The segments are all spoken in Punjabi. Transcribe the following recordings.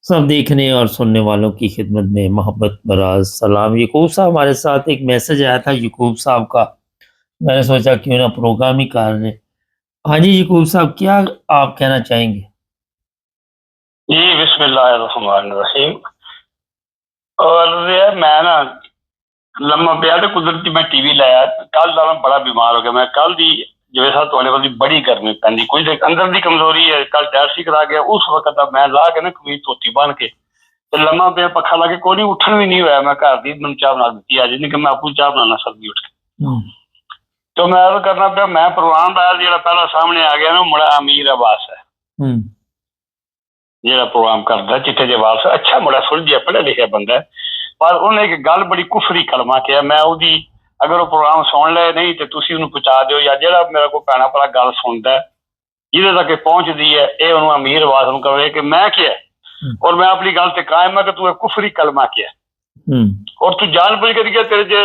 सब देखने और सुनने वालों की खिदमत में मोहब्बत भरा सलाम। यकूब साहब हमारे साथ एक मैसेज आया था यकूब साहब का। मैंने सोचा क्यों ना प्रोग्राम ही कर लें। हाँ जी यकूब साहब, क्या आप कहना चाहेंगे? जी बिस्मिल्लाहिर्रहमानिर्रहीम। और यार मैं ना लम्मा पिया ते कुदरती मैं टीवी लाया कल दा मैं बड़ा बीमार हो गया। मैं कल दी जिवें साहब तुहाडे वाली बड़ी गर्मी पैंदी कोई ते अंदर दी कमजोरी है। कल टैक्सी करा गया उस वक्त दा मैं ला के ना कमीज धोती बन के ते लम्मा पिया पक्खा ला के कोई उठन भी नहीं होया। मैं घर दी मैनूं चाह बना दी अज नहीं कि मैं आपू चाह बनाना सर्दी उठ के। तो मैं अर्ज करना पिया मैं प्रोग्राम लाया जेड़ा पहला सामने आ गया ना मुड़ा अमीर अब्बास है ਜਿਹੜਾ ਪ੍ਰੋਗਰਾਮ ਕਰਦਾ ਚਿੱਟੇ ਦੇ ਵਾਲ ਅੱਛਾ ਮੁੰਡਾ ਸੁਲਝਿਆ ਪੜ੍ਹਿਆ ਲਿਖਿਆ ਬੰਦਾ ਪਰ ਉਹਨੇ ਇੱਕ ਗੱਲ ਬੜੀ ਕੁਫਰੀ ਕਲਮਾ ਕਿਹਾ। ਮੈਂ ਉਹਦੀ ਅਗਰ ਉਹ ਪ੍ਰੋਗਰਾਮ ਸੁਣ ਲਏ ਨਹੀਂ ਤੇ ਤੁਸੀਂ ਉਹਨੂੰ ਪਹੁੰਚਾ ਦਿਓ ਜਾਂ ਜਿਹੜਾ ਮੇਰਾ ਕੋਈ ਭੈਣਾ ਭਰਾ ਗੱਲ ਸੁਣਦਾ ਜਿਹਦੇ ਤੱਕ ਪਹੁੰਚਦੀ ਹੈ ਇਹ ਉਹਨੂੰ ਅਮੀਰ ਆਵਾਜ਼ ਨੂੰ ਕਹੇ ਕਿ ਮੈਂ ਕਿਹਾ ਔਰ ਮੈਂ ਆਪਣੀ ਗੱਲ ਤੇ ਕਾਇਮ ਹੈ ਕਿ ਤੂੰ ਇਹ ਕੁਫਰੀ ਕਲਮਾ ਕਿਹਾ ਔਰ ਤੂੰ ਜਾਣ ਬੁੱਝ ਕੇ ਕਿਹਾ ਤੇਰੇ ਜੇ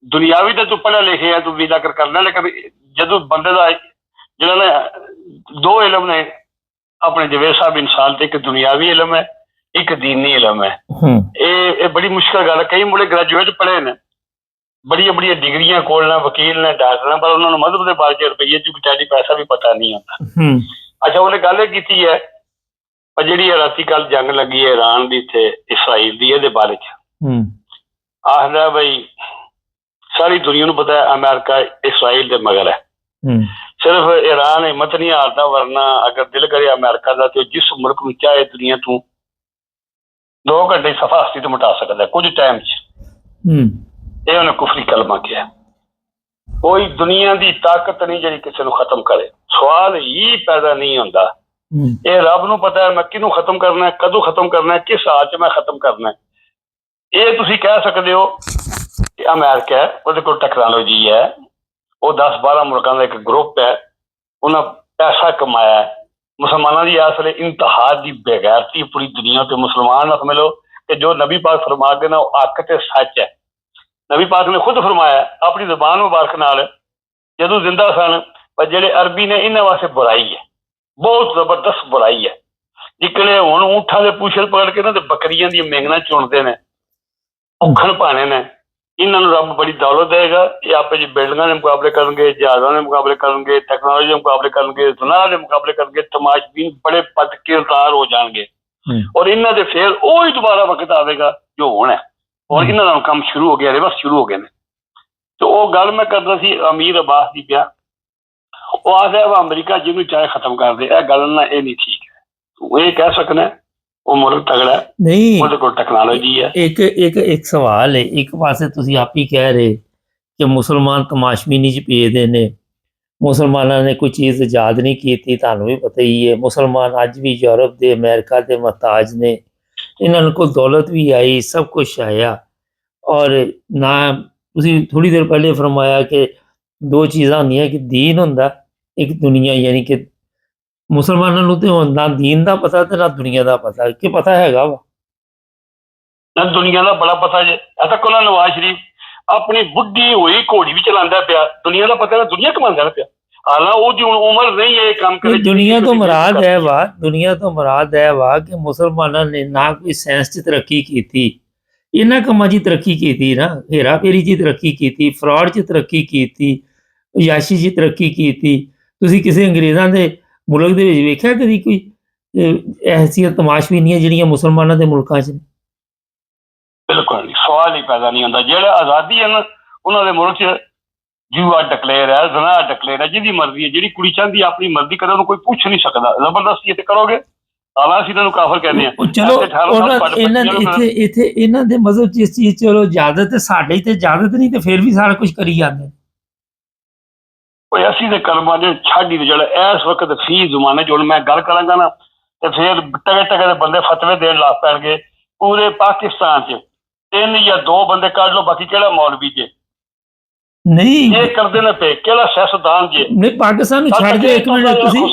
ਦੁਨਿਆਵੀ ਤਾਂ ਤੂੰ ਪੜ੍ਹਿਆ ਲਿਖਿਆ ਤੂੰ ਵੀ ਜ਼ਿਕਰ ਕਰਨਾ ਲੇਕਿਨ ਜਦੋਂ ਬੰਦੇ ਦਾ ਜਿਹੜਾ ਨਾ ਦੋ ਇਲਮ ਨੇ अपने जवेद साहब इंसान ते एक दुनियावी इलम है एक दीनी इलम है। ये बड़ी मुश्किल गल है। कई मुंडे ग्रेजुएट पढ़े ने बड़िया बड़िया डिग्रियां कोल ने वकील ने डॉक्टर ने पर उन्होंने मजहब के बारे च रुपये चुकी पैसा भी पता नहीं होता। अच्छा उन्हें गल की है पर जी राती कल जंग लगी है ईरान की इत्थे इसराइल की ये बारे च आखदा बई सारी दुनिया नूं पता है अमेरिका इसराइल के मगर है। सिर्फ ईरान हिम्मत नहीं हारता वरना अगर दिल करे अमेरिका का तो जिस मुल्क में चाहे दुनिया तू 2 घंटे सफा हस्ती तो मिटा सकता है कुछ टाइम च। उन्हें कुफरी कलमा किया। कोई दुनिया की ताकत नहीं जी किसी को खत्म करे सवाल ही पैदा नहीं होता। ये रब नूं पता है मैं किनू खत्म करना है कदों खत्म करना है किस हाल च मैं खत्म करना है। ये तुसीं कह सकते हो कि अमेरिका है उहदे कोल टैक्नोलॉजी है वो 10-12 मुल्कों का एक ग्रुप है उन्हें पैसा कमाया है। मुसलमानों की इस वे इंतहा की बेगैरती पूरी दुनिया तो मुसलमान ना समझ लो कि जो नबी पाक फरमा के ना हक ते सच है। नबी पाक ने खुद फरमाया अपनी जुबान मुबारक नाल जदों जिंदा सन पर जेडे अरबी ने इन्हां वास्ते बुराई है बहुत जबरदस्त बुराई है। जिकने हुण ऊंठां दे पूछल पकड़ के ना बकरियां दी मेंगना चुनते ने भुखण पाने ने इन्होंने रब बड़ी दौलत देगा। ये आप जी बिल्डिंगों के मुकाबले करेंगे जहाज़ों के मुकाबले करेंगे टैक्नोलॉजी के मुकाबले करेंगे सुनार के मुकाबले करेंगे तमाशबीन बड़े बद किरदार हो जाएंगे और इन्हों के फिर वही दोबारा वक्त आएगा जो होना है और इन्होंने काम शुरू हो गया रिवर्स शुरू हो गए हैं। तो वो गल मैं करता सी अमीर अब्बास की पिया वो आखिर अमरीका जिन्होंने चाहे खत्म कर दे गल ना ये नहीं ठीक है। तू ये कह सकना ਉਹ ਮੁਲਕ ਤਗੜਾ नहीं ਉਹਦੇ ਕੋਲ ਟੈਕਨੋਲੋਜੀ है। एक सवाल है एक पासे तुसीं आप ही कह रहे कि मुसलमान तमाशबीनी च पेदे ने मुसलमानों ने कोई चीज़ आजाद नहीं की थी तुहानूं भी पता ही है। मुसलमान अज भी यूरोप के अमेरिका के महताज ने इन्होंने को दौलत भी आई सब कुछ आया और ना तुसीं थोड़ी देर पहले फरमाया कि 2 चीज़ां होंदियां कि दीन हुंदा एक दुनिया यानी कि मुसलमानों नूं ते हुण ना दीन दा पता ते ना दुनिया दा पता कि पता हैगा वा ना दुनिया का बड़ा पता जे तक नवाज शरीफ अपनी बुढ़ी हुई घोड़ी भी चलांदा पिया दुनिया का पता ना दुनिया कमांदा पिया हालांकि वो उम्र नहीं है काम करे। दुनिया तो मुराद है वा दुनिया तो मुराद है वा कि मुसलमानों ने ना कोई साइंस च तरक्की की थी इन्हां कम्मां च तरक्की की थी ना हेरा फेरी च तरक्की की थी फ्रॉड च तरक्की की थी याशी च तरक्की की थी। तुसीं किसी अंग्रेज़ां दे मुल्क दे विच वेख्या कदी कोई ऐसियां तमाशबीनियां जिहड़ियां मुसलमानां दे मुल्कां च ने? बिल्कुल नहीं सवाल ही पैदा नहीं होता। जेड़ा आज़ादी है ना उन्होंने मुल्क च जूआ डिक्लेयर है जना डिक्लेयर है जिहदी मर्जी है जिहड़ी कुड़ी चाहती है अपनी मर्जी करे उन्हें कोई पूछ नहीं सकता जबरदस्ती इत्थे करोगे हालांकि इन्हां नूं काफिर कहने हैं। चलो इत्थे इन्हां दे मज़हब च इस चीज़ चलो इजाजत है साडे ते इजाजत नहीं ते फिर भी सारा कुछ करी जांदे असीं ते कलमा जो छड्ड ही जेड़ा इस वक्त फी जमाने च हुण मैं गल करांगा ना ते फिर टके टके दे बंदे फतवे देण लग पैणगे। पूरे पाकिस्तान च 3 या 2 बंदे कढ लो बाकी केड़ा मौलवी जे नहीं ये करदे ने पे केड़ा सियासतदान जे नहीं पाकिस्तान छड़ दो एक मिनट तुसीं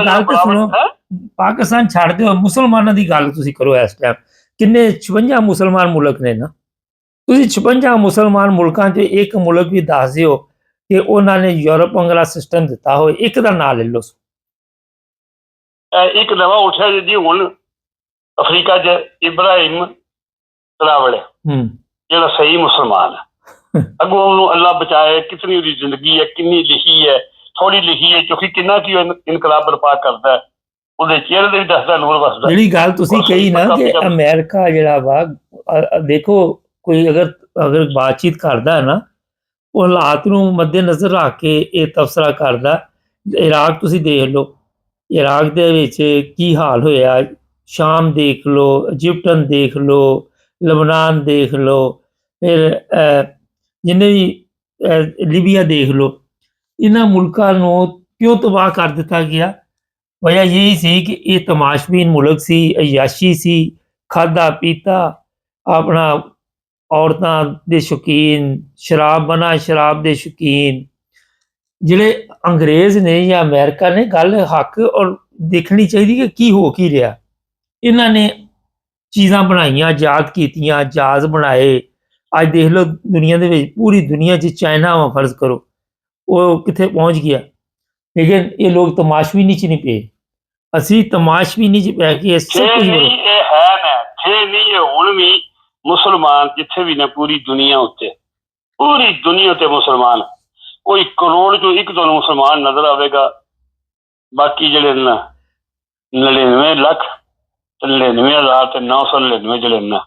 गल ते सुनो पाकिस्तान छड़ दो मुसलमानां दी गल तुसीं करो इस टाइम किन्ने 56 मुसलमान मुल्क ने ना तुसीं 56 मुसलमान मुल्कां च एक मुल्क भी दस दिओ कि उन्होंने यूरोप वांगला सिस्टम दिता हो एक दा नाम ले लो। एक नवा उठिया जी हुण ਅਫਰੀਕਾ 'ਚ ਇਬਰਾਹਿਮ ਟਰਾਵਲ ਹੂੰ ਜਿਹੜਾ ਸਹੀ ਮੁਸਲਮਾਨ ਹੈ, ਅੱਗੋਂ ਉਹਨੂੰ ਅੱਲਾ ਬਚਾਏ, ਕਿਤਨੀ ਉਹਦੀ ਜ਼ਿੰਦਗੀ ਹੈ, ਕਿੰਨੀ ਲਿਖੀ ਹੈ, ਥੋੜੀ ਲਿਖੀ ਹੈ, ਕਿਉਂਕਿ ਕਿੰਨਾ ਕੀ ਉਹ ਇਨਕਲਾਬ ਬਰਪਾ ਕਰਦਾ ਹੈ, ਉਹਦੇ ਚਿਹਰੇ ਤੇ ਵੀ ਦੱਸਦਾ ਨੂਰ ਵਸਦਾ। ਜਿਹੜੀ ਗੱਲ ਤੁਸੀਂ ਉਹ ਕਹੀ ਨਾ ਕਿ ਪੱਕਾ ਅਮਰੀਕਾ ਜਿਹੜਾ ਵਾ ਦੇਖੋ ਕੋਈ ਅਗਰ ਬਾਤਚੀਤ ਕਰਦਾ ਹੈ ਨਾ, ਉਹ ਹਾਲਾਤ ਨੂੰ ਮੱਦੇ-ਨਜ਼ਰ ਰੱਖ ਕੇ ਇਹ ਤਬਸਰਾ ਕਰਦਾ। ਇਰਾਕ ਤੁਸੀਂ ਦੇਖ ਲਓ, ਇਰਾਕ ਦੇ ਵਿੱਚ ਕੀ ਹਾਲ ਹੋਇਆ, ਸ਼ਾਮ ਦੇਖ ਲਓ, ਇਜਿਪਟਨ ਦੇਖ ਲਓ, ਲਬਨਾਨ ਦੇਖ ਲਓ, ਫਿਰ ਜਿੰਨੇ ਵੀ ਲੀਬੀਆ ਦੇਖ ਲਓ, ਇਹਨਾਂ ਮੁਲਕਾਂ ਨੂੰ ਕਿਉਂ ਤਬਾਹ ਕਰ ਦਿੱਤਾ ਗਿਆ? ਵਜ੍ਹਾ ਯਹੀ ਸੀ ਕਿ ਇਹ ਤਮਾਸ਼ਬੀਨ ਮੁਲਕ ਸੀ, ਅਯਾਸ਼ੀ ਸੀ, ਖਾਧਾ ਪੀਤਾ, ਆਪਣਾ ਔਰਤਾਂ ਦੇ ਸ਼ੌਕੀਨ, ਸ਼ਰਾਬ ਦੇ ਸ਼ੌਕੀਨ। ਜਿਹੜੇ ਅੰਗਰੇਜ਼ ਨੇ ਜਾਂ ਅਮਰੀਕਾ ਨੇ, ਗੱਲ ਹੱਕ ਔਰ ਦੇਖਣੀ ਚਾਹੀਦੀ ਕਿ ਕੀ ਹੋ ਕੀ ਰਿਹਾ। ਇਹਨਾਂ ਨੇ ਚੀਜ਼ਾਂ ਬਣਾਈਆਂ, ਆਜ਼ਾਦ ਕੀਤੀਆਂ, ਜਹਾਜ਼ ਬਣਾਏ। ਅੱਜ ਦੇਖ ਲਓ ਦੁਨੀਆ ਦੇ ਵਿੱਚ, ਪੂਰੀ ਦੁਨੀਆ 'ਚ ਚਾਈਨਾ ਵਾ ਫਰਜ਼ ਕਰੋ, ਉਹ ਕਿੱਥੇ ਪਹੁੰਚ ਗਿਆ, ਲੇਕਿਨ ਇਹ ਲੋਕ ਤਮਾਸ਼ਬੀਨੀ 'ਚ ਨਹੀਂ ਪਏ। ਅਸੀਂ ਤਮਾਸ਼ਬੀਨੀ 'ਚ ਪੈ ਕੇ ਸਭ ਕੁਝ ਇਹ ਹੈ ਨਾ, ਇਹ ਨਹੀਂ, ਇਹ ਹੁਣ ਵੀ ਮੁਸਲਮਾਨ ਜਿੱਥੇ ਵੀ ਨੇ ਪੂਰੀ ਦੁਨੀਆ ਉੱਤੇ ਮੁਸਲਮਾਨ, ਕੋਈ ਕਰੋੜ 'ਚੋਂ ਇੱਕ ਤੁਹਾਨੂੰ ਮੁਸਲਮਾਨ ਨਜ਼ਰ ਆਵੇਗਾ। ਬਾਕੀ ਜਿਹੜੇ 99 ਲੱਖ 99,999 ਜਿਹੜੇ ਨਾ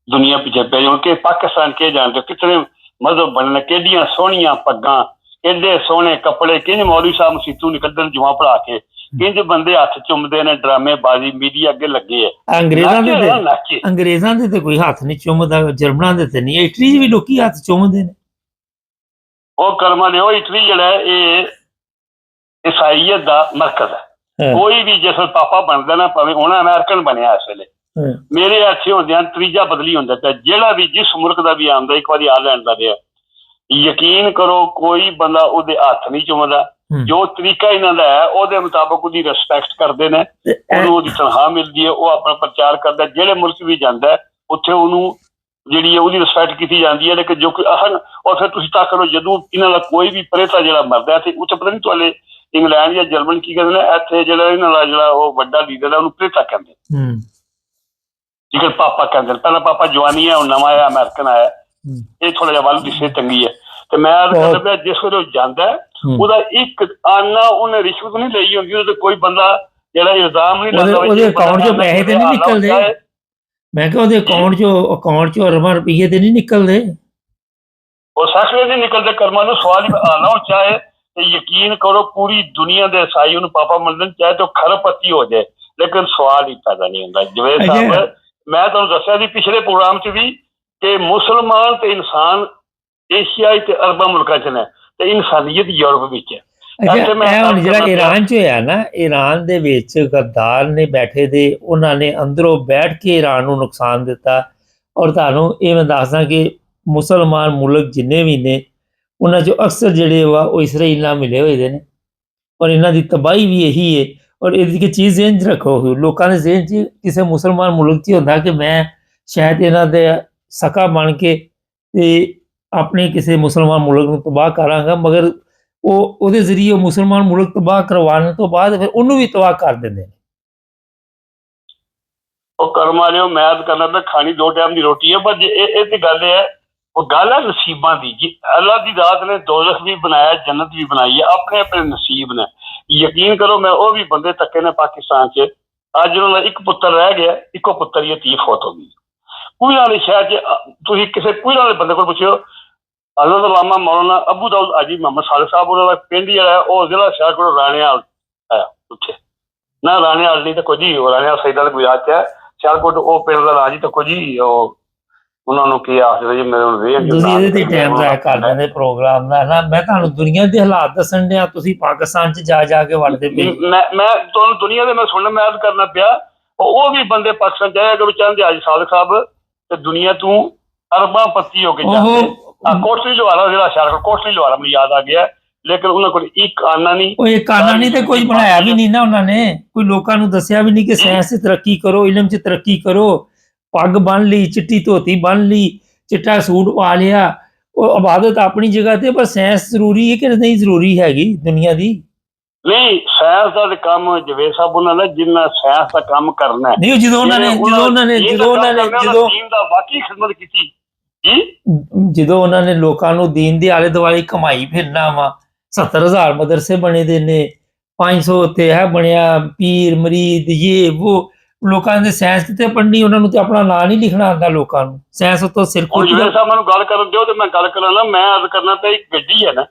ਦੁਨੀਆ ਪਿੱਛੇ ਪੈ ਜਾਣ। ਕਿ ਪਾਕਿਸਤਾਨ ਕੇ ਜਾਣਦੇ ਕਿਤਨੇ ਮਜ਼ਹਬ ਬਣਨੇ, ਕਿਹੜੀਆਂ ਸੋਹਣੀਆਂ ਪੱਗਾਂ, ਕਿੰਨੇ ਸੋਹਣੇ ਕੱਪੜੇ, ਕਿੰਝ ਮੌਲਵੀ ਸਾਹਿਬ ਮਸੀਤੋਂ ਨਿਕਲਦੇ ਨੇ ਜੁਮਾ ਪੜ੍ਹਾ ਕੇ, ਕਿੰਝ ਬੰਦੇ ਹੱਥ ਚੁੰਮਦੇ ਨੇ, ਡਰਾਮੇਬਾਜ਼ੀ ਮੀਡੀਆ ਅੱਗੇ ਲੱਗੇ ਹੈ। ਅੰਗਰੇਜ਼ਾਂ ਦੇ ਤੇ ਕੋਈ ਹੱਥ ਨਹੀਂ ਚੁੰਮਦਾ, ਜਰਮਨਾਂ ਦੇ ਤੇ ਨਹੀਂ, ਇਟਲੀ 'ਚ ਵੀ ਲੋਕੀ ਹੱਥ ਚੁੰਮਦੇ ਨੇ। ਉਹ ਕਰਮਾਂ ਨੇ, ਉਹ ਇਟਲੀ ਜਿਹੜਾ ਇਹ ਈਸਾਈਅਤ ਦਾ ਮਰਕਜ਼ ਹੈ। ਕੋਈ ਵੀ ਜਿਸ ਵੇਲੇ ਪਾਪਾ ਬਣਦਾ ਨਾ, ਭਾਵੇਂ ਉਹਨਾਂ ਅਮਰੀਕਨ ਬਣਿਆ ਇਸ ਵੇਲੇ, ਮੇਰੇ ਇੱਥੇ ਹੁੰਦਿਆਂ ਤੀਜਾ ਬਦਲੀ ਹੁੰਦਾ ਪਿਆ। ਜਿਹੜਾ ਵੀ ਜਿਸ ਮੁਲਕ ਦਾ ਵੀ ਆਉਂਦਾ, ਇੱਕ ਵਾਰੀ ਆਇਰਲੈਂਡ ਦਾ ਰਿਹਾ, ਯਕੀਨ ਕਰੋ ਕੋਈ ਬੰਦਾ ਉਹਦੇ ਹੱਥ ਨਹੀਂ ਚੁੰਮਦਾ। ਜੋ ਤਰੀਕਾ ਇਹਨਾਂ ਦਾ ਹੈ ਉਹਦੇ ਮੁਤਾਬਕ ਉਹਦੀ ਰਿਸਪੈਕਟ ਕਰਦੇ ਨੇ, ਉਹਨੂੰ ਉਹਦੀ ਤਨਖਾਹ ਮਿਲਦੀ ਹੈ, ਉਹ ਆਪਣਾ ਪ੍ਰਚਾਰ ਕਰਦਾ। ਜਿਹੜੇ ਮੁਲਕ ਵੀ ਜਾਂਦਾ ਉੱਥੇ ਉਹਨੂੰ ਜਿਹੜੀ ਹੈ ਉਹਦੀ ਰਿਸਪੈਕਟ ਕੀਤੀ ਜਾਂਦੀ ਹੈ। ਲੇਕਿਨ ਜੋ ਅਸਲ, ਔਰ ਫਿਰ ਤੁਸੀਂ ਤੱਕ ਲਓ ਜਦੋਂ ਇਹਨਾਂ ਦਾ ਕੋਈ ਵੀ ਪ੍ਰੇਤਾ ਜਿਹੜਾ ਮਰਦਾ ਤੇ ਉੱਥੇ ਪਤਾ ਨਹੀਂ ਤੁਹਾਡੇ ਇੰਗਲੈਂਡ ਜਾਂ ਜਰਮਨ ਕੀ ਕਹਿੰਦੇ ਨੇ, ਇੱਥੇ ਜਿਹੜਾ ਇਹਨਾਂ ਦਾ ਜਿਹੜਾ ਉਹ ਵੱਡਾ ਲੀਡਰ ਹੈ ਉਹਨੂੰ ਪ੍ਰੇਤਾ ਕਹਿੰਦੇ, ਠੀਕ ਹੈ, ਪਾਪਾ ਕਹਿੰਦੇ ਨੇ। ਪਹਿਲਾਂ ਪਾਪਾ ਜਵਾਨੀ ਹੈ, ਹੁਣ ਨਵਾਂ ਆਇਆ ਅਮਰੀਕਨ ਆਇਆ, ਇਹ ਥੋੜਾ ਜਿਹਾ ਵੱਲ ਦੀ ਸਿਹਤ ਚੰਗੀ ਹੈ। ਤੇ ਮੈਂ ਕਹਿੰਦਾ ਪਿਆ ਜਿਸ ਵੇਲੇ ਉਹ ਜਾਂਦਾ ਉਹਦਾ ਇੱਕ ਆਨਾ ਉਹਨੇ ਰਿਸ਼ਵਤ ਨਹੀਂ ਲਈ ਹੁੰਦੀ, ਉਹਦੇ ਕੋਈ ਬੰਦਾ ਜਿਹੜਾ ਇਲਜ਼ਾਮ ਨਹੀਂ ਲਾਉਂਦਾ, ਉਹਦੇ ਅਕਾਊਂਟ 'ਚੋਂ ਪੈਸੇ ਤੇ ਨਹੀਂ ਨਿਕਲਦੇ। ਮੈਂ ਕਿਹਾ ਉਹਦੇ ਅਕਾਊਂਟ 'ਚੋਂ ਅਰਬਾਂ ਰੁਪਈਏ ਤੇ ਨਹੀਂ ਨਿਕਲਦੇ, ਉਹ ਸੈਕਟਰੀ ਨਹੀਂ ਨਿਕਲਦੇ। ਕਰਮਾਂ ਨੂੰ ਸਵਾਲ ਹੀ ਆਣਾ ਚਾਹੇ ਤੇ ਯਕੀਨ ਕਰੋ ਪੂਰੀ ਦੁਨੀਆ ਦੇ ਈਸਾਈ ਉਹਨੂੰ ਪਾਪਾ ਮੰਨਣ, ਚਾਹੇ ਤੇ ਖਰਬਪਤੀ ਹੋ ਜਾਏ, ਲੇਕਿਨ ਸਵਾਲ ਹੀ ਪੈਦਾ ਨਹੀਂ ਹੁੰਦਾ। ਜਵੇਦ ਸਾਹਿਬ, ਮੈਂ ਤੁਹਾਨੂੰ ਦੱਸਿਆ ਸੀ ਪਿਛਲੇ ਪ੍ਰੋਗਰਾਮ 'ਚ ਵੀ ਕਿ ਮੁਸਲਮਾਨ ਤੇ ਇਨਸਾਨ ਏਸ਼ੀਆਈ ਤੇ ਅਰਬਾਂ ਮੁਲਕਾਂ 'ਚ ਨੇ ਤੇ ਇਨਸਾਨੀਅਤ ਯੂਰਪ ਵਿੱਚ ਹੈ। ਹੁਣ ਜਿਹੜਾ ਈਰਾਨ 'ਚ ਹੋਇਆ ਨਾ, ਈਰਾਨ ਦੇ ਵਿੱਚ ਗੱਦਾਰ ਨੇ ਬੈਠੇ ਦੇ, ਉਹਨਾਂ ਨੇ ਅੰਦਰੋਂ ਬੈਠ ਕੇ ਈਰਾਨ ਨੂੰ ਨੁਕਸਾਨ ਦਿੱਤਾ। ਔਰ ਤੁਹਾਨੂੰ ਇਹ ਮੈਂ ਦੱਸਦਾ ਕਿ ਮੁਸਲਮਾਨ ਮੁਲਕ ਜਿੰਨੇ ਵੀ ਨੇ ਉਹਨਾਂ 'ਚੋਂ ਅਕਸਰ ਜਿਹੜੇ ਵਾ ਉਹ ਇਸਰਾਈਲ ਨਾਲ ਮਿਲੇ ਹੋਏ ਦੇ ਨੇ, ਔਰ ਇਹਨਾਂ ਦੀ ਤਬਾਹੀ ਵੀ ਇਹੀ ਹੈ। ਔਰ ਇਹਦੀ ਕਿ ਚੀਜ਼ ਜ਼ਿਹਨ 'ਚ ਰੱਖੋ, ਲੋਕਾਂ ਦੇ ਜ਼ਿਹਨ 'ਚ ਕਿਸੇ ਮੁਸਲਮਾਨ ਮੁਲਕ 'ਚ ਹੁੰਦਾ ਕਿ ਮੈਂ ਸ਼ਾਇਦ ਇਹਨਾਂ ਦੇ ਸਕਾ ਬਣ ਕੇ ਤੇ ਆਪਣੇ ਕਿਸੇ ਮੁਸਲਮਾਨ ਮੁਲਕ ਨੂੰ ਤਬਾਹ ਕਰਾਂਗਾ, ਮਗਰ ਉਹਦੇ ਜ਼ਰੀਏ ਉਹ ਮੁਸਲਮਾਨ ਮੁਲਕ ਤਬਾਹ ਕਰਵਾਉਣ ਤੋਂ ਬਾਅਦ ਫਿਰ ਉਹਨੂੰ ਵੀ ਤਬਾਹ ਕਰ ਦਿੰਦੇ ਨੇ। ਉਹ ਕਰਮ ਵਾਲਿਓ, ਮੈਂ ਕਰਨਾ ਤਾਂ ਖਾਣੀ 2 ਟਾਈਮ ਦੀ ਰੋਟੀ ਹੈ, ਪਰ ਇਹ ਤੇ ਗੱਲ ਹੈ, ਉਹ ਗੱਲ ਹੈ ਨਸੀਬਾਂ ਦੀ। ਜੀ ਅੱਲਾ ਦੀ ਜ਼ਾਤ ਨੇ ਦੋਜ਼ਖ ਵੀ ਬਣਾਇਆ, ਜੰਨਤ ਵੀ ਬਣਾਈ ਹੈ, ਆਪਣੇ ਆਪਣੇ ਨਸੀਬ ਨੇ। ਯਕੀਨ ਕਰੋ, ਮੈਂ ਉਹ ਵੀ ਬੰਦੇ ਤੱਕੇ ਨੇ ਪਾਕਿਸਤਾਨ 'ਚ, ਅੱਜ ਉਹਨਾਂ ਦਾ ਇੱਕ ਪੁੱਤਰ ਰਹਿ ਗਿਆ, ਇੱਕੋ ਪੁੱਤਰ ਦੀ ਧੀ ਫੌਤ ਹੋ ਗਈ। ਕੋਈ ਵਾਲੇ ਸ਼ਹਿਰ 'ਚ ਤੁਸੀਂ ਕਿਸੇ ਕੋਈ ਵਾਲੇ ਬੰਦੇ ਕੋਲ ਪੁੱਛਿਓ, ਹਜ਼ਰਤ ਅਲਾਮਾ ਮੌਲਾਨਾ ਅਬੂ ਦਾਊਦ ਹਾਜੀ ਮੁਹੰਮਦ ਸਾਦਿਕ ਸਾਹਿਬ, ਉਹਨਾਂ ਦਾ ਪਿੰਡ ਜਿਹੜਾ ਉਹ ਜ਼ਿਲ੍ਹਾ ਸ਼ਾਹਕੋਟ ਰਾਣੇਵਾਲ ਹੈ ਉੱਥੇ ਨਾ, ਰਾਣੇਵਾਲ ਨਹੀਂ ਤਾਂ ਕੁਝ ਹੀ, ਉਹ ਰਾਣੇਵਾਲ ਸੈਦਾਂ ਦੇ ਗੁਜਰਾਤ 'ਚ ਹੈ, ਸ਼ਾਹਕੋਟ ਉਹ ਪਿੰਡ ਦਾ ਨਾਂ ਜੀ ਤਾਂ ਕੁਝ ਹੀ, ਉਹ ਉਹਨਾਂ ਨੂੰ ਕੀ ਆਖਦੇ ਜੀ, ਮੇਰੇ ਤੁਸੀਂ ਇਹਦੇ ਤੇ ਟਾਈਮ ਜ਼ਾਇਆ ਕਰ ਦਿੰਦੇ ਪ੍ਰੋਗਰਾਮ ਦਾ ਨਾ। ਮੈਂ ਤੁਹਾਨੂੰ ਦੁਨੀਆ ਦੇ ਹਾਲਾਤ ਦੱਸਣ ਡਿਆ, ਤੁਸੀਂ ਪਾਕਿਸਤਾਨ 'ਚ ਜਾ ਕੇ ਵੜਦੇ ਪਏ। ਮੈਂ ਤੁਹਾਨੂੰ ਦੁਨੀਆ ਦੇ ਮੈਂ ਸੁਣਨ ਮੈਂ ਕਰਨਾ ਪਿਆ, ਉਹ ਵੀ ਬੰਦੇ ਪਾਕਿਸਤਾਨ ਜਾਇਆ ਅਗਰ ਚਾਹੁੰਦੇ ਹਾਜੀ ਸਾਦਿਕ ਸਾਹਿਬ ਤੇ ਦੁਨੀਆ ਤੋਂ ਅਰਬਾਂ ਪੱਤੀ ਹੋ ਕੇ ਜਾਂਦੇ। ਕੋਟਲੀ ਲਵਾਰਾ ਜਿਹੜਾ ਸ਼ਾਹਕੋਟ, ਕੋਟਲੀ ਲਵਾਰਾ ਮੈਨੂੰ ਯਾਦ ਆ ਗਿਆ, ਲੇਕਿਨ ਉਹਨਾਂ ਕੋਲ ਇੱਕ ਆਨਾ ਨਹੀਂ। ਉਹ ਇੱਕ ਆਨਾ ਨਹੀਂ ਤੇ ਕੋਈ ਬਣਾਇਆ ਵੀ ਨਹੀਂ ਨਾ ਉਹਨਾਂ ਨੇ, ਕੋਈ ਲੋਕਾਂ ਨੂੰ ਦੱਸਿਆ ਵੀ ਨਹੀਂ ਕਿ ਸਾਇੰਸ 'ਚ ਤਰੱਕੀ ਕਰੋ, ਇਲਮ 'ਚ ਤਰੱਕੀ ਕਰੋ। ਪੱਗ ਬੰਨ ਲਈ, ਚਿੱਟੀ ਧੋਤੀ ਬੰਨ ਲਈ, ਚਿੱਟਾ ਸੂਟ ਪਾ ਲਿਆ, ਉਹ ਇਬਾਦਤ ਆਪਣੀ ਜਗ੍ਹਾ ਤੇ, ਪਰ ਸਾਇੰਸ ਜ਼ਰੂਰੀ ਹੈ ਕਿ ਨਹੀਂ ਜ਼ਰੂਰੀ ਹੈਗੀ ਦੁਨੀਆ ਦੀ? ਨਹੀਂ ਸਾਇੰਸ ਦਾ ਤੇ ਕੰਮ ਜਵੇਦ ਸਾਹਿਬ ਉਹਨਾਂ ਨੇ ਜਿੰਨਾ ਸਾਇੰਸ ਦਾ ਕੰਮ ਕਰਨਾ ਹੈ ਨਹੀਂ ਜਦੋਂ ਉਹਨਾਂ ਨੇ ਦੀਨ ਦਾ ਵਾਕਈ ਖਿਦਮਤ ਕੀਤੀ ਜੀ। ਜਦੋਂ ਉਹਨਾਂ ਨੇ ਲੋਕਾਂ ਨੂੰ ਦੀਨ ਦੇ ਆਲੇ ਦੁਆਲੇ ਕਮਾਈ ਫਿਰਨਾ ਵਾ 70,000 ਮਦਰਸੇ ਬਣੇ ਦੇ ਨੇ 500 ਤੇ ਹੈ ਬਣਿਆ ਪੀਰ ਮਰੀਦ ਇਹ ਉਹ ਲੋਕਾਂ ਦੇ ਸਾਇੰਸ ਤੇ ਪੜ੍ਹਨੀ ਉਹਨਾਂ ਨੂੰ ਤੇ ਆਪਣਾ ਨਾਂ ਨਹੀਂ ਲਿਖਣਾ ਆਉਂਦਾ ਲੋਕਾਂ ਨੂੰ ਸਾਇੰਸ ਤੋਂ ਸਿਰ ਖੋਟੀ ਜਵੇਦ ਸਾਹਿਬ ਮੈਨੂੰ ਗੱਲ ਕਰਨ ਦਿਓ ਤੇ ਮੈਂ ਗੱਲ ਕਰਾਂ ਮੈਂ ਅਰਜ਼ ਕਰਨਾ ਤਾਂ ਇੱਕ ਗੱਡੀ ਹੈ ਨਾ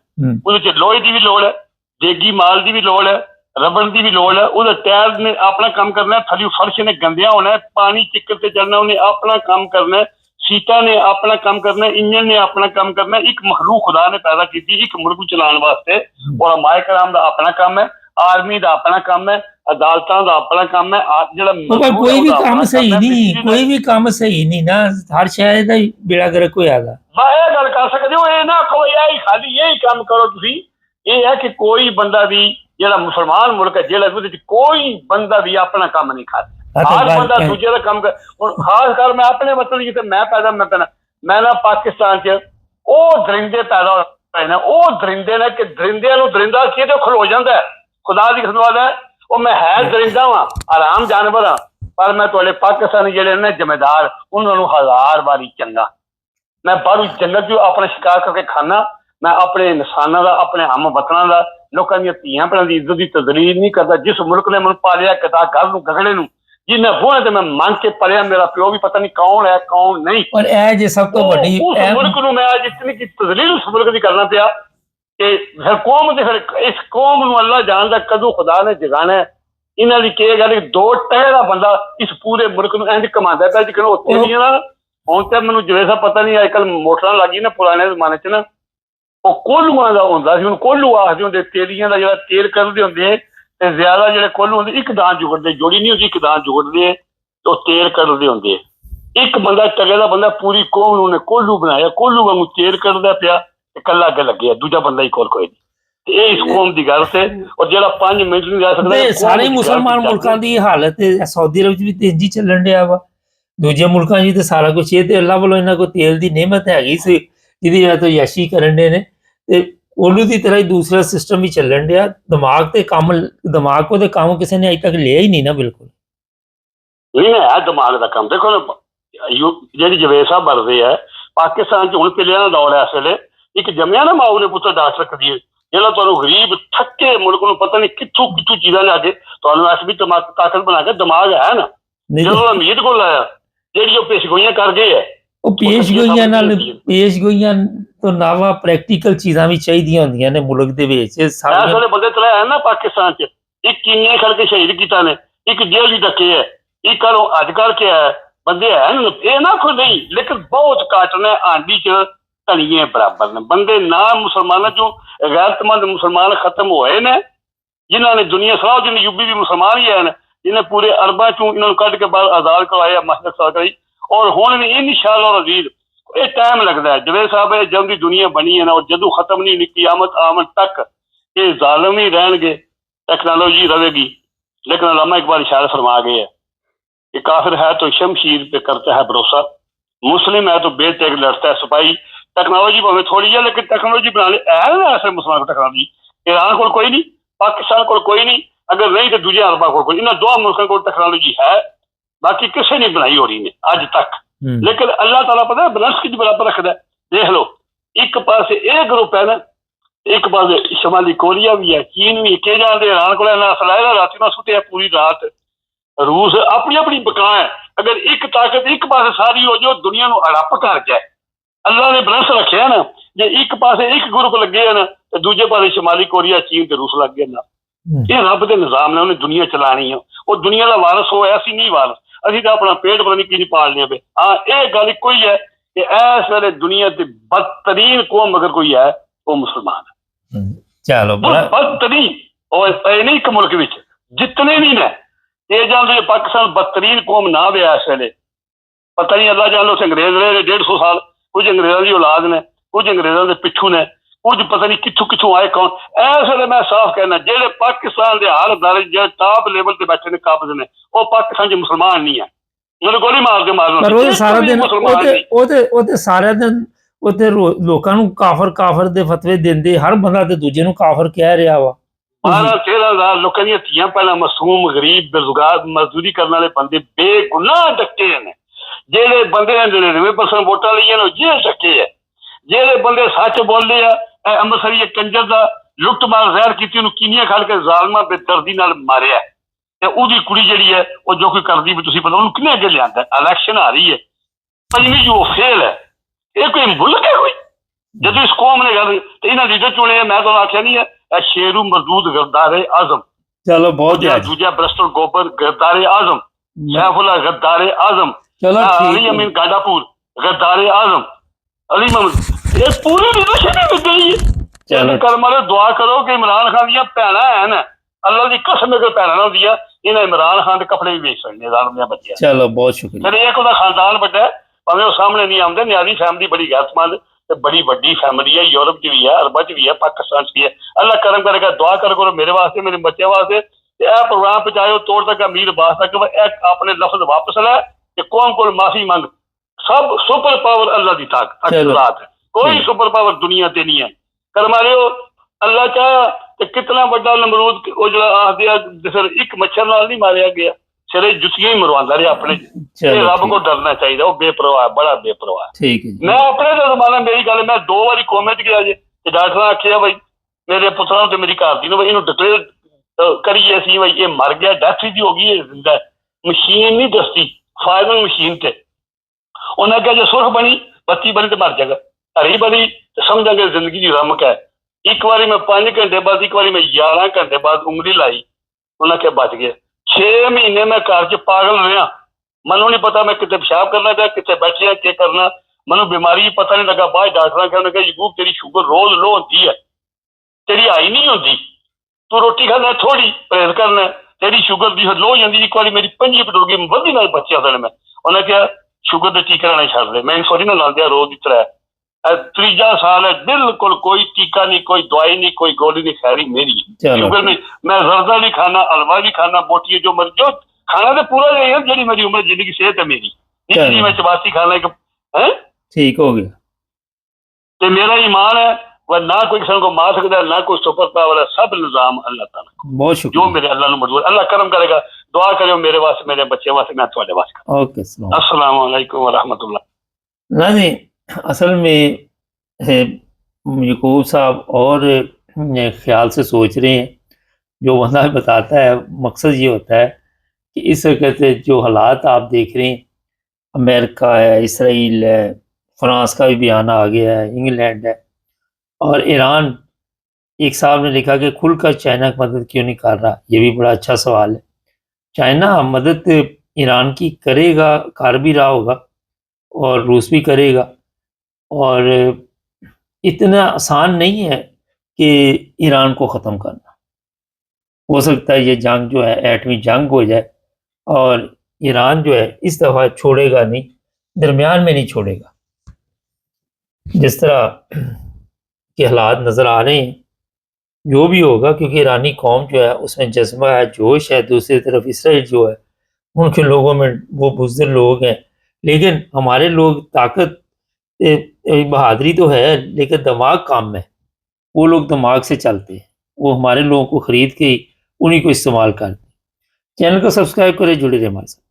ਉਹਦੇ ਚ ਲੋਹੇ ਦੀ ਵੀ ਲੋੜ ਹੈ ਦੇਗੀ ਮਾਲ ਦੀ ਵੀ ਲੋੜ ਹੈ ਰਬੜ ਦੀ ਵੀ ਲੋੜ ਹੈ ਉਹਦਾ ਟਾਇਰ ਨੇ ਆਪਣਾ ਕੰਮ ਕਰਨਾ ਥੱਲੇ ਫਰਸ਼ ਨੇ ਗੰਦਿਆ ਹੋਣਾ ਪਾਣੀ ਚਿੱਕਰ ਤੇ ਚੱਲਣਾ ਉਹਨੇ ਆਪਣਾ ਕੰਮ ਕਰਨਾ ਸੀਟਾਂ ਨੇ ਆਪਣਾ ਕੰਮ ਕਰਨਾ ਇੰਜਨ ਨੇ ਆਪਣਾ ਕੰਮ ਕਰਨਾ ਇੱਕ ਮਖਲੂਕ ਖੁਦਾ ਨੇ ਪੈਦਾ ਕੀਤੀ ਇੱਕ ਮੁਲਕ ਚਲਾਉਣ ਵਾਸਤੇ ਔਰ ਮਾਏ ਕਰਾਮ ਦਾ ਆਪਣਾ ਕੰਮ ਹੈ ਆਰਮੀ ਦਾ ਆਪਣਾ ਕੰਮ ਹੈ ਅਦਾਲਤਾਂ ਦਾ ਆਪਣਾ ਕੰਮ ਹੈ ਜਿਹੜਾ ਕੋਈ ਵੀ ਕੰਮ ਸਹੀ ਨਹੀਂ ਕੋਈ ਵੀ ਕੰਮ ਸਹੀ ਨਹੀਂ ਨਾ ਹਰ ਸ਼ਾਇਦ ਦਾ ਬੇੜਾ ਗਰਕ ਹੋਇਆ ਦਾ ਮੈਂ ਇਹ ਗੱਲ ਕਰ ਸਕਦੇ ਹੋ ਇਹ ਨਾ ਕੋਈ ਇਹ ਖਾਲੀ ਇਹੀ ਕੰਮ ਕਰੋ ਤੁਸੀਂ ਇਹ ਹੈ ਕਿ ਕੋਈ ਬੰਦਾ ਵੀ ਜਿਹੜਾ ਮੁਸਲਮਾਨ ਮੁਲਕ ਹੈ ਜਿਹੜਾ ਉਹਦੇ ਚ ਕੋਈ ਬੰਦਾ ਵੀ ਆਪਣਾ ਕੰਮ ਨਹੀਂ ਕਰਦਾ ਹਰ ਬੰਦਾ ਦੂਜੇ ਦਾ ਕੰਮ ਕਰ ਹੁਣ ਖਾਸ ਕਰ ਮੈਂ ਆਪਣੇ ਵਤਨ ਜਿੱਥੇ ਮੈਂ ਪੈਦਾ ਮੈਂ ਨਾ ਪਾਕਿਸਤਾਨ ਚ ਉਹ ਦਰਿੰਦੇ ਪੈਦਾ ਹੋਏ ਨੇ ਉਹ ਦਰਿੰਦੇ ਨੇ ਕਿ ਦਰਿੰਦਿਆਂ ਨੂੰ ਦਰਿੰਦਾ ਕੀ ਤੇ ਖਲੋ ਜਾਂਦਾ ਖੁਦਾ ਦੀ ਖਿਦਮਤ ਹੈ ਉਹ ਮੈਂ ਹੈ ਦਰਿੰਦਾ ਵਾਂ ਆਰਾਮ ਜਾਨਵਰ ਹਾਂ ਪਰ ਮੈਂ ਤੁਹਾਡੇ ਪਾਕਿਸਤਾਨੀ ਜਿਹੜੇ ਨੇ ਜ਼ਿੰਮੇਦਾਰ ਉਹਨਾਂ ਨੂੰ 1000 ਵਾਰੀ ਚੰਗਾ ਮੈਂ ਬਾਹਰੋਂ ਜੰਗਲ ਚੋਂ ਆਪਣਾ ਸ਼ਿਕਾਰ ਕਰਕੇ ਖਾਣਾ ਮੈਂ ਆਪਣੇ ਇਨਸਾਨਾਂ ਦਾ ਆਪਣੇ ਹਮ ਵਤਨਾਂ ਦਾ ਲੋਕਾਂ ਦੀਆਂ ਧੀਆਂ ਭੈਣਾਂ ਦੀ ਇੱਜ਼ਤ ਦੀ ਤਜ਼ਲੀਲ ਨਹੀਂ ਕਰਦਾ ਜਿਸ ਮੁਲਕ ਨੇ ਮੈਨੂੰ ਪਾਲਿਆ ਕਿਤਾ ਗੱਲ ਨੂੰ ਗਗੜੇ ਨੂੰ ਜਿਹਨੇ ਬੋਲੇ ਤੇ ਮੈਂ ਮੰਗ ਕੇ ਪੜਿਆ ਮੇਰਾ ਪਿਓ ਵੀ ਪਤਾ ਨਹੀਂ ਕੌਣ ਹੈ ਕੌਣ ਨਹੀਂ ਪਰ ਇਹ ਜੇ ਸਭ ਤੋਂ ਵੱਡੀ ਉਸ ਮੁਲਕ ਨੂੰ ਮੈਂ ਅੱਜ ਇਤਨੀ ਕੀ ਤਜ਼ਲੀਲ ਉਸ ਮੁਲਕ ਦੀ ਕਰਨਾ ਪਿਆ ਕਿ ਫਿਰ ਕੌਮ ਦੇ ਫਿਰ ਇਸ ਕੌਮ ਨੂੰ ਅੱਲਾ ਜਾਣਦਾ ਕਦੋਂ ਖੁਦਾ ਨੇ ਜਗਾਣਾ ਇਹਨਾਂ ਦੀ ਕੀ ਗੱਲ ਦੋ ਟਹਿ ਦਾ ਬੰਦਾ ਇਸ ਪੂਰੇ ਮੁਲਕ ਨੂੰ ਇੰਜ ਕਮਾਉਂਦਾ ਪਿਆ ਜਿਵੇਂ ਉੱਥੇ ਨਹੀਂ ਨਾ ਹੁਣ ਤੇ ਮੈਨੂੰ ਜਿਵੇਂ ਸਾ ਪਤਾ ਨਹੀਂ ਅੱਜ ਕੱਲ ਮੋਟਰਾਂ ਲੱਗੀ ਨਾ ਪੁਰਾਣੇ ਜ਼ਮਾਨੇ 'ਚ ਨਾ ਉਹ ਕੋਲੂਆਂ ਦਾ ਹੁੰਦਾ ਸੀ ਹੁਣ ਕੋਲੂ ਆਖਦੇ ਹੁੰਦੇ ਤੇਲੀਆਂ ਦਾ ਜਿਹੜਾ ਤੇਲ ਕੱਢਦੇ ਹੁੰਦੇ ਤੇ ਜ਼ਿਆਦਾ ਜਿਹੜੇ ਕੋਲੂ ਹੁੰਦੇ ਇੱਕ ਦਾਨ ਜੁਗੜਦੇ ਜੋੜੀ ਨਹੀਂ ਹੁੰਦੀ ਇੱਕ ਦਾਨ ਜੁਗੜਦੇ ਤੇ ਉਹ ਤੇਲ ਕੱਢਦੇ ਹੁੰਦੇ ਇੱਕ ਬੰਦਾ ਟਗੇ ਦਾ ਬੰਦਾ ਪੂਰੀ ਕੌਮ ਨੂੰ ਉਹਨੇ ਕੋਲੂ ਬਣਾਇਆ ਕੋਲੂ ਵਾਂਗੂ ਤੇਲ ਕੱਢਦਾ ਪਿਆ ਤੇ ਕੱਲਾ ਅੱਗੇ ਲੱਗਿਆ ਦੂਜਾ ਬੰਦਾ ਹੀ ਕੋਲ ਕੋਈ ਨਹੀਂ ਤੇ ਇਹ ਇਸ ਕੌਮ ਦੀ ਗੱਲ ਤੇ ਔਰ ਜਿਹੜਾ 5 ਮਿੰਟ ਨਹੀਂ ਰਹਿ ਸਕਦਾ ਸਾਰੇ ਮੁਸਲਮਾਨ ਮੁਲਕਾਂ ਦੀ ਹਾਲਤ ਸਾਊਦੀ ਅਰਬ 'ਚ ਵੀ ਤੇਜ਼ੀ ਚੱਲਣ ਡਿਆ ਵਾ ਦੂਜੇ ਮੁਲਕਾਂ 'ਚ ਤੇ ਸਾਰਾ ਕੁਛ ਇਹ ਤੇ ਅੱਲਾ ਵੱਲੋਂ ਇਹਨਾਂ ਕੋਲ ਤੇਲ ਦੀ ਨਿਹਮਤ ਹੈਗੀ ਸੀ ਜਿਹਦੀ ਵਜ੍ਹਾ ਤੋਂ ਯਾਸ਼ੀ ਕਰਨ ਦੇ ਨੇ ਤੇ ਉਹਨੂੰ ਦੀ ਤਰ੍ਹਾਂ ਹੀ ਦੂਸਰਾ ਸਿਸਟਮ ਵੀ ਚੱਲਣ ਡਿਆ ਦਿਮਾਗ ਕੋ ਤੇ ਕੰਮ ਕਿਸੇ ਨੇ ਅਜੇ ਤੱਕ ਲਿਆ ਹੀ ਨਹੀਂ ਨਾ ਬਿਲਕੁਲ ਨਹੀਂ ਹੈ ਦਿਮਾਗ ਦਾ ਕੰਮ ਦੇਖੋ ਜਿਹੜੀ ਜਵੇਦ ਸਾਹਿਬ ਵਰਦੇ ਆ ਪਾਕਿਸਤਾਨ 'ਚ ਹੁਣ ਪਿੱਲਿਆਂ ਦਾ ਦੌਰ ਹੈ ਇਸ ਵੇਲੇ ਇੱਕ ਜੰਮਿਆ ਨਾ ਮਾਊ ਨੇ ਪੁੱਤਰ ਡਾਕਟਰ ਕਦੀਰ ਜਿਹੜਾ ਤੁਹਾਨੂੰ ਗਰੀਬ ਥੱਕੇ ਮੁਲਕ ਨੂੰ ਪਤਾ ਨਹੀਂ ਕਿੱਥੋਂ ਚੀਜ਼ਾਂ ਲਿਆ ਕੇ ਤੁਹਾਨੂੰ ਐਸ ਵੀ ਤਾਕਤ ਬਣਾ ਕੇ ਦਿਮਾਗ ਹੈ ਨਾ ਜਦੋਂ ਅਮੀਰ ਕੋਲ ਆਇਆ ਜਿਹੜੀ ਉਹ ਪੇਸ਼ਗੋਈਆਂ ਕਰ ਗਏ ਹੈ ਉਹ ਪੇਸ਼ਗੋਈਆਂ ਤੋਂ ਇਲਾਵਾ ਪ੍ਰੈਕਟੀਕਲ ਚੀਜ਼ਾਂ ਵੀ ਚਾਹੀਦੀਆਂ ਹੁੰਦੀਆਂ ਨੇ ਮੁਲਕ ਦੇ ਵਿੱਚ ਸਾਰੇ ਵਾਲੇ ਬੰਦੇ ਚਲਾਇਆ ਨਾ ਪਾਕਿਸਤਾਨ 'ਚ ਇੱਕ ਕਿੰਨੇ ਖਲਕੇ ਸ਼ਹੀਦ ਕੀਤਾ ਨੇ ਇੱਕ ਜੇਲ੍ਹ ਵੀ ਡੱਕੇ ਹੈ ਇੱਕ ਅੱਜ ਕੱਲ੍ਹ ਕਿਹਾ ਹੈ ਬੰਦੇ ਹੈ ਇਹ ਨਾ ਕੋਈ ਨਹੀਂ ਲੇਕਿਨ ਬਹੁਤ ਘੱਟ ਨੇ ਆਂਡੀ 'ਚ ਧਨੀਏ ਬਰਾਬਰ ਨੇ ਬੰਦੇ ਨਾ ਮੁਸਲਮਾਨਾਂ 'ਚੋਂ ਗੈਰਤਮੰਦ ਮੁਸਲਮਾਨ ਖਤਮ ਹੋਏ ਨੇ ਜਿਨ੍ਹਾਂ ਨੇ ਦੁਨੀਆ ਸਾਰਾ ਦਿਨ ਯੂਪੀ ਵੀ ਮੁਸਲਮਾਨ ਹੀ ਹਨ ਜਿਹਨੇ ਪੂਰੇ ਅਰਬਾਂ 'ਚੋਂ ਇਹਨਾਂ ਨੂੰ ਕੱਢ ਕੇ ਬਾਹਰ ਆਜ਼ਾਦ ਕਰਵਾਇਆ ਮਸਜਿਦ ਸਾਲ ਕਰਾਈ ਔਰ ਹੁਣ ਵੀ ਇਨਸ਼ਾਅੱਲਾ ਅਜ਼ੀਜ਼ ਇਹ ਟਾਈਮ ਲੱਗਦਾ ਹੈ ਜਵੇਦ ਸਾਹਿਬ ਇਹ ਜਦ ਦੀ ਦੁਨੀਆ ਬਣੀ ਹੈ ਨਾ ਔਰ ਜਦੋਂ ਖਤਮ ਨਹੀਂ ਨਿੱਕੀ ਆਮਦ ਤੱਕ ਇਹ ਜ਼ਾਲਮ ਹੀ ਰਹਿਣਗੇ ਟੈਕਨੋਲੋਜੀ रहेगी लेकिन अल्लामा इकबाल इशारा फरमा गए है कि काफिर है तो शमशीर पे करता है भरोसा मुस्लिम है तो बेतेग लड़ता है सिपाही टेक्नोलॉजी भावें थोड़ी है लेकिन टेक्नोलॉजी बनाने है ना ऐसे मुसलमान को टेक्नोलॉजी ईरान को कोई नहीं पाकिस्तान को कोई नहीं अगर नहीं तो दूसरे अरबा को कोई इन्होंने दो मुल्कों को टेक्नोलॉजी है बाकी किसी ने बनाई हो रही ने अज तक लेकिन अल्लाह ताला पता है बैलेंस की बराबर रखता है देख लो एक पास ये ग्रुप है ना एक पास शमाली कोरिया भी है चीन भी के जाते ईरान को असलाया रात ना सुटिया पूरी रात रूस अपनी अपनी बका है अगर एक ताकत एक पास सारी हो जाए दुनिया को हड़प कर जाए अल्लाह ने बैलेंस रखे है ना जे एक पास एक ग्रुप लगे है ना तो दूजे पास शमाली कोरिया चीन ते रूस लग गए ना ये रब के निजाम ने उन्हें दुनिया चलानी है और दुनिया का वारस हो ऐसी नहीं वारस अभी तो अपना पेट पता नहीं की पालने पे हाँ ये गल एक ही है कि इस वेले दुनिया की बदतरीन कौम अगर कोई है वो मुसलमान है चलो बदतरीन और नहीं एक मुल्क विच जितने भी ने ये जानते पाकिस्तान बदतरीन कौम ना भी इस वेले पता नहीं अल्लाह जान लो अंग्रेज रहे 150 साल कुछ अंग्रेजों की औलाद ने कुछ अंग्रेजों के पिछू ने कुछ पता नहीं कितों आए कौन इस वेले मैं साफ कहना जेडे पाकिस्तान के हर दर्ज जो टॉप लेवल से बैठे ने काबिज ने वो पाकिस्तान च मुसलमान नहीं है उन्होंने गोली मार के सारा दिन ਉੱਥੇ ਲੋਕਾਂ ਨੂੰ ਕਾਫਰ ਦੇ ਫਤਵੇ ਦਿੰਦੇ ਹਰ ਬੰਦਾ ਤੇ ਦੂਜੇ ਨੂੰ ਕਾਫਰ ਕਹਿ ਰਿਹਾ ਵਾ 12 13,000 ਲੋਕਾਂ ਦੀਆਂ ਧੀਆਂ ਪਹਿਲਾਂ ਮਾਸੂਮ ਗਰੀਬ ਬੇਰੁਜ਼ਗਾਰ ਮਜ਼ਦੂਰੀ ਕਰਨ ਵਾਲੇ ਬੰਦੇ ਬੇਗੁਨਾਹ ਡੱਕੇ ਨੇ। ਜਿਹੜੇ ਬੰਦੇ ਨੇ 99% ਵੋਟਾਂ ਲਈਆਂ ਨੇ ਜੇ ਡੱਕੇ ਹੈ। ਜਿਹੜੇ ਬੰਦੇ ਸੱਚ ਬੋਲਦੇ ਆ ਇਹ ਅੰਮ੍ਰਿਤਸਰੀ ਕੰਜਰ ਦਾ ਲੁੱਟ ਮਾਰ ਜ਼ਹਿਰ ਕੀਤੀ ਉਹਨੂੰ ਕਿੰਨੀਆਂ ਖਾ ਕੇ ਜ਼ਾਲਮਾਂ ਬੇਦਰਦੀ ਨਾਲ ਮਾਰਿਆ ਤੇ ਉਹਦੀ ਕੁੜੀ ਜਿਹੜੀ ਹੈ ਉਹ ਜੋ ਕੋਈ ਕਰਦੀ ਵੀ ਤੁਸੀਂ ਪਤਾ ਉਹਨੂੰ ਕਿੰਨੇ ਅੱਗੇ ਲਿਆਂਦਾ। ਇਲੈਕਸ਼ਨ ਆ ਰਹੀ ਹੈ ਪੰਜਵੀਂ ਜੋ ਫੇਲ ਹੈ। ਇਹ ਕੋਈ ਮੁਲਕ ਹੈ ਕੋਈ? ਜਦੋਂ ਇਸ ਕੌਮ ਨੇ ਗੱਲ ਤੇ ਇਹਨਾਂ ਲੀਡਰ ਚੁਣੇ ਮੈਂ ਤੁਹਾਨੂੰ ਆਖਿਆ ਨਹੀਂ ਹੈ ਇਹ ਸ਼ੇਰੂ ਮਰਦੂਦ ਗਰਦਾਰੇ ਆਜ਼ਮ ਚਲੋ ਬਹੁਤ ਦੂਜਾ ਬਰਸਟਰ ਗੋਬਰ ਗਰਦਾਰੇ ਆਜ਼ਮ ਸੈਫੁल्ला गद्दारे आजम चलो अली अमीन गाडापुर गद्दारे आजम अली मोहम्मद ये पूरी लीडरशिप ही गई है। चलो कर्म वाले दुआ करो कि इमरान खान दी भैन है ना अल्लाह की कसम अगर भैन होंगी इन्हें इमरान खान के कपड़े भी बेच सकते हैं बच्चे। चलो बहुत शुक्रिया। चलो एक खानदान बड़ा है भावें वो सामने नहीं आते न्यारी फैमिली बड़ी गैरतमंद बड़ी वड्डी फैमिली है यूरोप च भी है अरबा च भी है पाकिस्तान च भी है। अल्लाह करम करेगा दुआ करो मेरे वास्ते मेरे बच्चे वास्ते प्रोग्राम पहुंचाओ तोड़ तक अमीर बास तक अपने लफ्ज वापस लै कौम को माफी मंग। सब सुपर पावर अल्लाह की ताकत है कोई सुपर पावर दुनिया ते नहीं है। कर मारियो अल्लाह चाह तो कितना बड़ा नमरूद वो जो आखदे एक मच्छर नाल नहीं मारिया गया सिरे जुतियां ही मरवांदा रहा अपने। रब को डरना चाहिए वो बेपरवाह बड़ा बेपरवाह। ठीक है मैं अपने जमाना मेरी गल मैं 2 बारी कॉमेंट किया जे डॉक्टर ने आखिया भाई मेरे पुत्रा तो मेरी घर दी भाई इन्हू डिक्लेयर करिए असी भाई ये मर गया डेथ ही हो गई जिंदा मशीन नहीं दसती फाइनल मशीन ते उन्हें कहा जो सुर्ख बनी बत्ती बनी तो मर जाएगा हरी बनी तो समझांगे जिंदगी की रमक है। एक बारी मैं 5 घंटे बाद एक बारी मैं 11 घंटे बाद उंगली लाई उन्हें क्या बच गया। 6 महीने मैं घर च पागल रहा मनु नहीं पता मैं कितने पेशाब करना पाया कितने बैठे क्या करना मनु बीमारी पता नहीं लगा। बाद डॉक्टर ने कहा यूब तेरी शुगर रोज लो होती है तेरी हाई नहीं होती तू रोटी खाना थोड़ी परहेज करना तेरी शुगर दी लो हो जाती। एक बार मेरी 5 पटोगी वधी नाल बच्चे थे मैं उन्हें क्या शुगर के टीका नहीं छड़ दे मैं इंसुलिन लांदे रोज की तरह 3 साल है बिल्कुल कोई टीका नहीं कोई दवाई नहीं कोई गोली नहीं खैरी मेरी शुगर में मैं जर्दा भी खाना हलवा भी खाना बोटियां जो मर्जी जो खाना तो पूरा नहीं है जी मेरी उम्र जिंदगी सेहत है मेरी नहीं मैं चबासी खाना एक है ठीक हो गया तो मेरा ईमान है वह ना कोई किसी को मार सकता है ना कोई सुपर पावर है सब निजाम अल्लाह ताला बहुत शुक्रिया जो मेरे अल्लाह मजबूर अल्लाह करम करेगा दुआ करो मेरे वास्ते मेरे बच्चे वास्ते मैं तुम्हारे वास्ते। ओके अस्सलाम वालेकुम व रहमतुल्लाह। नहीं असल में यकूब साहब और ख्याल से सोच रहे हैं जो बंदा बताता है मकसद ये होता है कि इस वक्त जो हालात आप देख रहे हैं अमेरिका है इसराइल है फ्रांस का भी बयान आ गया है इंग्लैंड है और ईरान। एक साहब ने लिखा कि खुलकर चाइना की मदद क्यों नहीं कर रहा ये भी बड़ा अच्छा सवाल है। चाइना मदद ईरान की करेगा कर भी रहा होगा और रूस भी करेगा और इतना आसान नहीं है कि ईरान को ख़त्म करना। हो सकता है ये जंग जो है एटमी जंग हो जाए और ईरान जो है इस दफ़ा छोड़ेगा नहीं दरमियान में नहीं छोड़ेगा जिस तरह के हालात नज़र आ रहे हैं जो भी होगा क्योंकि ईरानी कौम जो है उसमें जज्बा है जोश है। दूसरी तरफ इसराइल जो है उनके लोगों में वो बुज़दिल लोग हैं लेकिन हमारे लोग ताकत बहादुरी तो है लेकिन दिमाग काम है वो लोग दिमाग से चलते हैं वो हमारे लोगों को ख़रीद के ही उन्हीं को इस्तेमाल करते हैं। चैनल को सब्सक्राइब करें जुड़े रहे हमारे साथ।